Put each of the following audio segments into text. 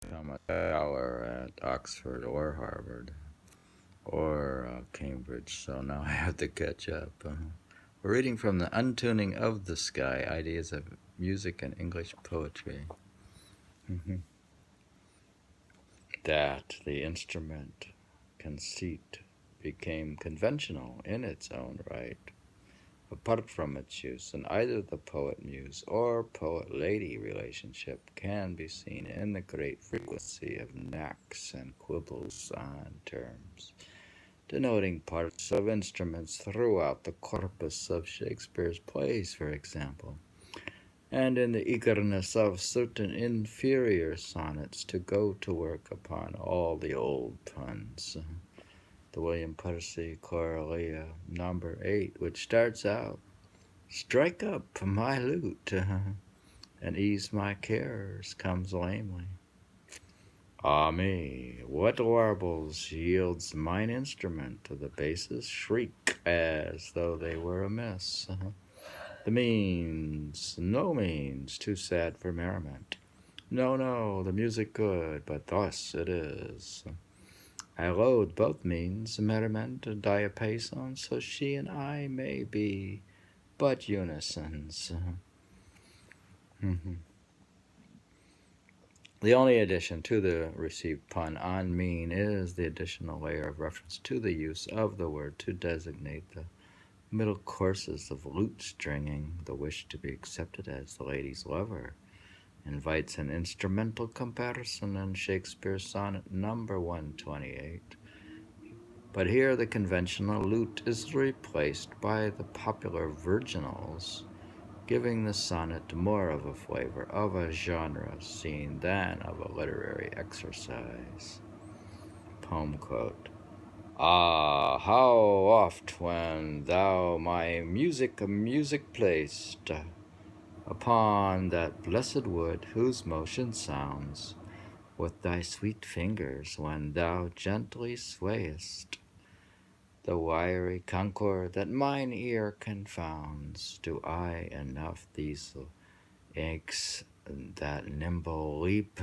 become a scholar at Oxford or Harvard or Cambridge, so now I have to catch up. We're reading from the Untuning of the Sky, Ideas of Music and English Poetry. That the instrument conceit became conventional in its own right, apart from its use in either the poet-muse or poet-lady relationship, can be seen in the great frequency of knacks and quibbles on terms, denoting parts of instruments throughout the corpus of Shakespeare's plays, for example, and in the eagerness of certain inferior sonnets to go to work upon all the old puns. The William Percy Correlia number 8, which starts out, "Strike up my lute, and ease my cares," comes lamely. Ah me, what warbles yields mine instrument? The basses shriek as though they were amiss. The means, no means, too sad for merriment. No, the music good, but thus it is. I loathe both means, merriment and diapason, so she and I may be but unisons. The only addition to the received pun on mean is the additional layer of reference to the use of the word to designate the middle courses of lute stringing. The wish to be accepted as the lady's lover invites an instrumental comparison in Shakespeare's sonnet number 128. But here the conventional lute is replaced by the popular virginals, giving the sonnet more of a flavor of a genre scene than of a literary exercise. Poem quote: "Ah, how oft when thou my music placed upon that blessed wood whose motion sounds with thy sweet fingers, when thou gently swayest the wiry concord that mine ear confounds, do I enough these aches that nimble leap."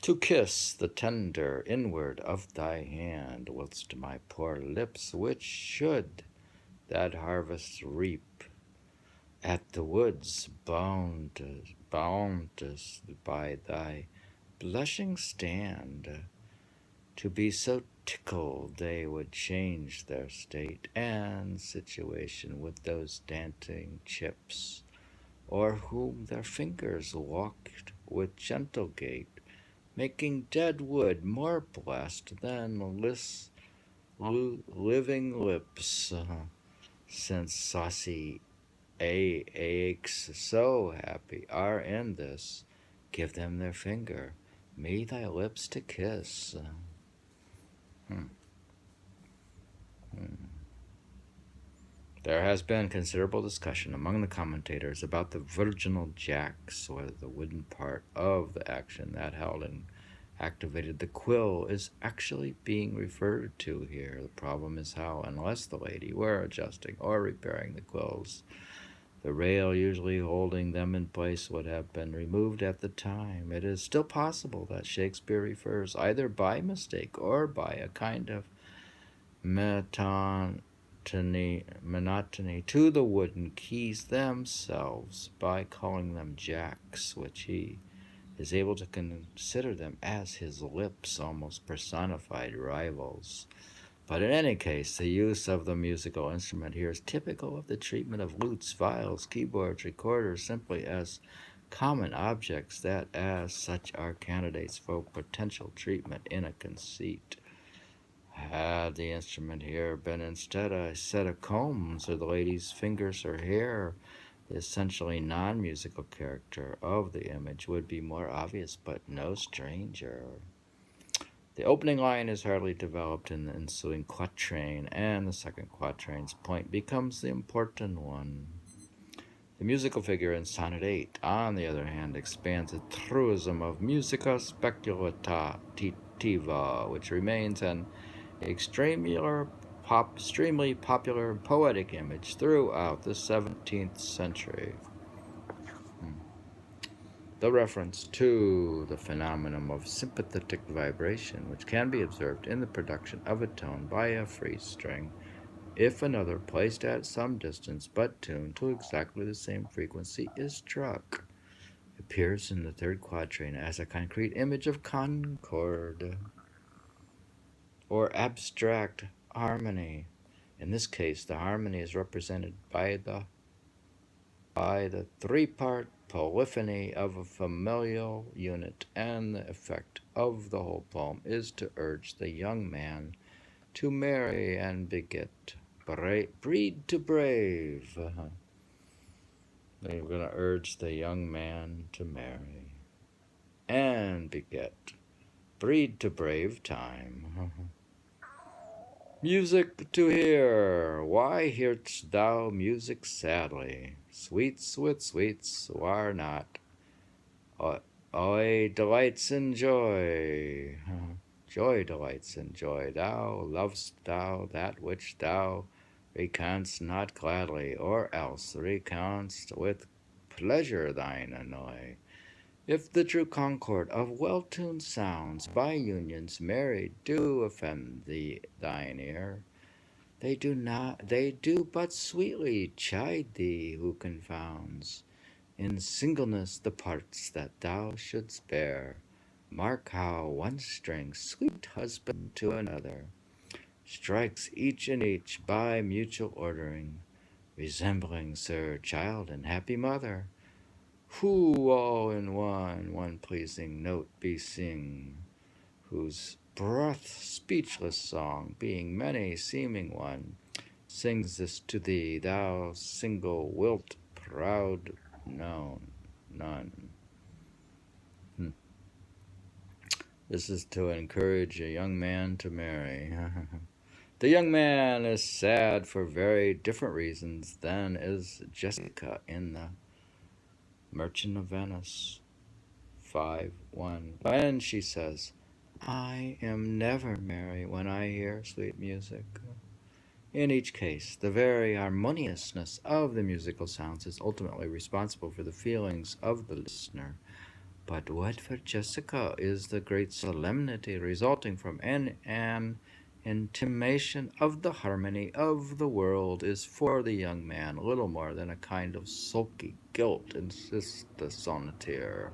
To kiss the tender inward of thy hand, whilst my poor lips, which should that harvest reap, at the wood's boundless by thy blushing stand, to be so tickled they would change their state and situation with those dancing chips, o'er whom their fingers walked with gentle gait, making dead wood more blessed than living lips, since saucy aches so happy are in this. Give them their finger, me thy lips to kiss. There has been considerable discussion among the commentators about the virginal jacks, whether the wooden part of the action that held and activated the quill is actually being referred to here. The problem is how, unless the lady were adjusting or repairing the quills, the rail usually holding them in place would have been removed at the time. It is still possible that Shakespeare refers, either by mistake or by a kind of monotony, to the wooden keys themselves by calling them jacks, which he is able to consider them as his lips, almost personified rivals. But in any case, the use of the musical instrument here is typical of the treatment of lutes, viols, keyboards, recorders simply as common objects that as such are candidates for potential treatment in a conceit. Had the instrument here been instead a set of combs, or the lady's fingers or hair, the essentially non-musical character of the image would be more obvious, but no stranger. The opening line is hardly developed in the ensuing quatrain, and the second quatrain's point becomes the important one. The musical figure in Sonnet 8, on the other hand, expands the truism of musica speculativa, which remains an extramural extremely popular poetic image throughout the 17th century. The reference to the phenomenon of sympathetic vibration, which can be observed in the production of a tone by a free string, if another placed at some distance but tuned to exactly the same frequency is struck, appears in the third quatrain as a concrete image of concord or abstract harmony. In this case, the harmony is represented by the three-part polyphony of a familial unit, and the effect of the whole poem is to urge the young man to marry and beget, breed to brave. They're going to urge the young man to marry and beget, breed to brave time. Music to hear. Why hear'st thou music sadly? Sweets with sweets are not. Joy delights in joy. Joy delights in joy. Thou lovest thou that which thou recant'st not gladly, or else recant'st with pleasure thine annoy. If the true concord of well-tuned sounds by unions married do offend thine ear, they do but sweetly chide thee who confounds in singleness the parts that thou shouldst bear. Mark how one string, sweet husband to another, strikes each in each by mutual ordering, resembling sir, child, and happy mother, who all in one pleasing note besing, whose breath speechless song, being many seeming one, sings this to thee, thou single wilt proud known none. This is to encourage a young man to marry. The young man is sad for very different reasons than is Jessica in the Merchant of Venice 5:1, when she says, I am never merry when I hear sweet music. In each case, the very harmoniousness of the musical sounds is ultimately responsible for the feelings of the listener. But what for Jessica is the great solemnity resulting from an intimation of the harmony of the world is for the young man little more than a kind of sulky guilt, insists the sonneteer.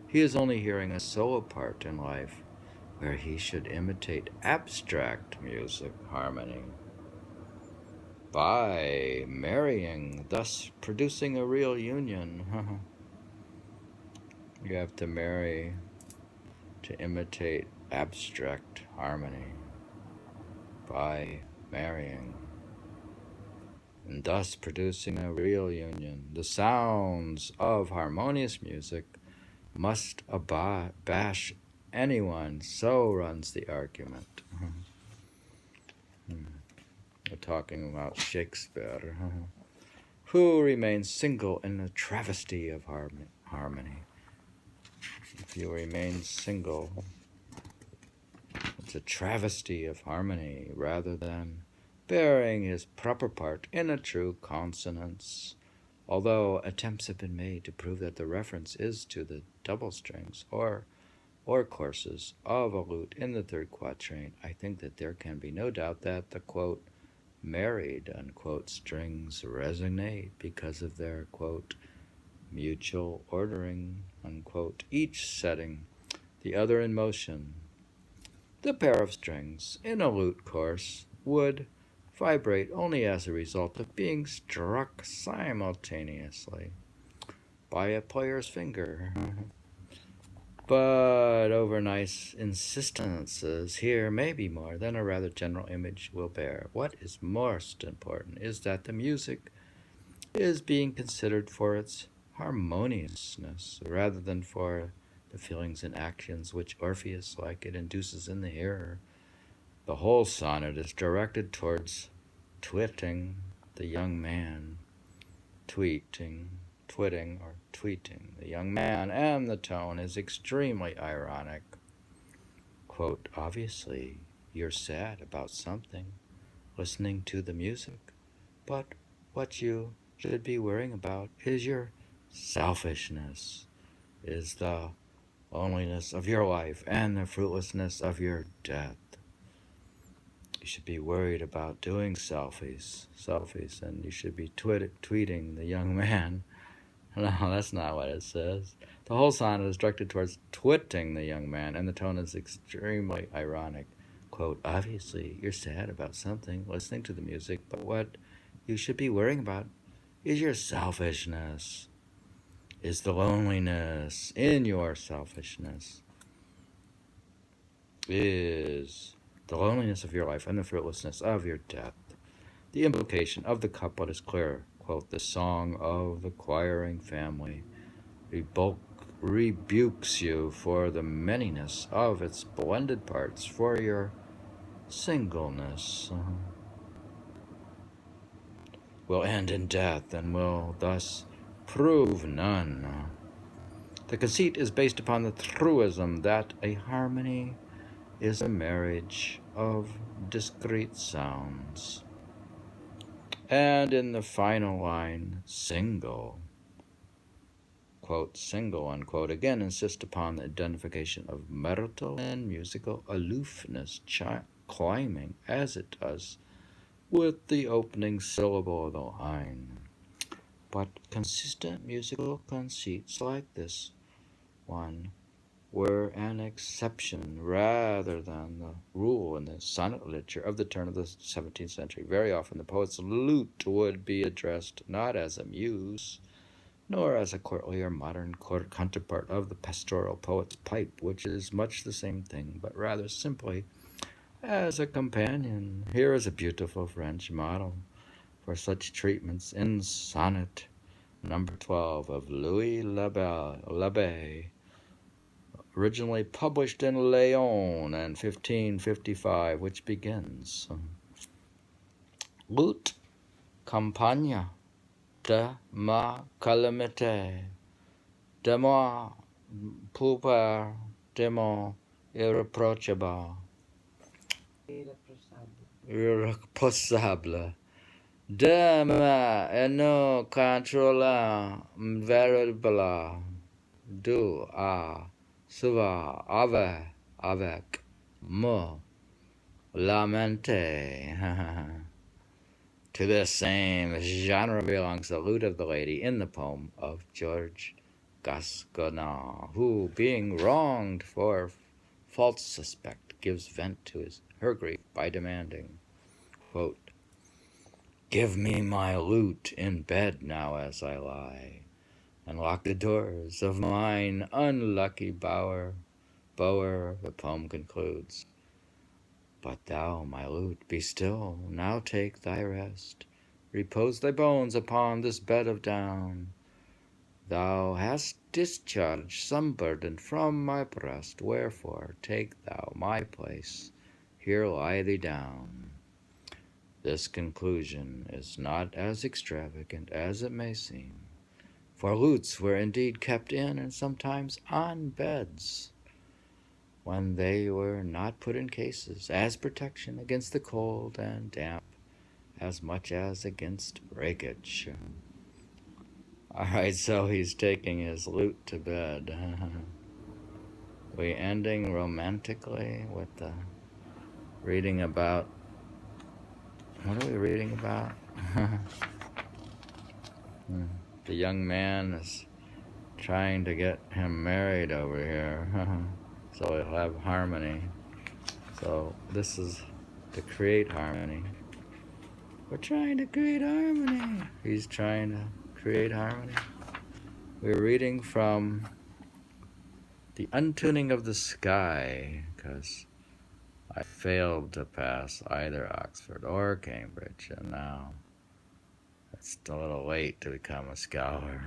He is only hearing a solo part in life, where he should imitate abstract music harmony by marrying, thus producing a real union. You have to marry to imitate abstract harmony by marrying, and thus producing a real union. The sounds of harmonious music must abash anyone, so runs the argument. We're talking about Shakespeare, who remains single in a travesty of harmony. If you remain single, it's a travesty of harmony rather than bearing his proper part in a true consonance. Although attempts have been made to prove that the reference is to the double strings or courses of a lute in the third quatrain, I think that there can be no doubt that the, quote, married, unquote, strings resonate because of their, quote, mutual ordering, unquote, each setting the other in motion. The pair of strings in a lute course would vibrate only as a result of being struck simultaneously by a player's finger. But over nice insistences here may be more than a rather general image will bear. What is most important is that the music is being considered for its harmoniousness rather than for the feelings and actions which Orpheus, like it, induces in the hearer. The whole sonnet is directed towards twitting the young man, twitting the young man, and the tone is extremely ironic. Quote, obviously, you're sad about something. listening to the music, but what you should be worrying about is your selfishness, is the loneliness of your life and the fruitlessness of your death. You should be worried about doing selfies, and you should be tweeting the young man. No, that's not what it says. The whole sonnet is directed towards twitting the young man, and the tone is extremely ironic. Quote, obviously, you're sad about something, listening to the music, but what you should be worrying about is your selfishness, is the loneliness in your selfishness, is the loneliness of your life and the fruitlessness of your death. The implication of the couplet is clear. Quote, the song of the quiring family rebukes you for the manyness of its blended parts, for your singleness will end in death and will thus prove none. The conceit is based upon the truism that a harmony is a marriage of discrete sounds. And in the final line, single, quote, single, unquote, again insist upon the identification of marital and musical aloofness, climbing, as it does, with the opening syllable of the line. But consistent musical conceits like this one were an exception rather than the rule in the sonnet literature of the turn of the 17th century. Very often the poet's lute would be addressed not as a muse, nor as a courtly or modern counterpart of the pastoral poet's pipe, which is much the same thing, but rather simply as a companion. Here is a beautiful French model for such treatments in sonnet number 12 of Louis l'Abbé, originally published in Lyon in 1555, which begins, Lute campagne de ma calamité, de moi pouvoir de mon irréprochable, de ma no contrôle véritable, du à souvent avec me lamenté. To this same genre belongs the lute of the lady in the poem of George Gascoigne, who, being wronged for false suspect, gives vent to her grief by demanding, quote, give me my lute in bed now as I lie, and lock the doors of mine unlucky bower. The poem concludes, but thou, my lute, be still, now take thy rest, repose thy bones upon this bed of down. Thou hast discharged some burden from my breast, wherefore take thou my place, here lie thee down. This conclusion is not as extravagant as it may seem, for lutes were indeed kept in and sometimes on beds, when they were not put in cases, as protection against the cold and damp, as much as against breakage. All right, so he's taking his lute to bed. We ending romantically with the reading about, what are we reading about? The young man is trying to get him married over here, so he'll have harmony. So this is to create harmony. We're trying to create harmony. He's trying to create harmony. We're reading from The Untuning of the Sky, because I failed to pass either Oxford or Cambridge, and now it's a little late to become a scholar.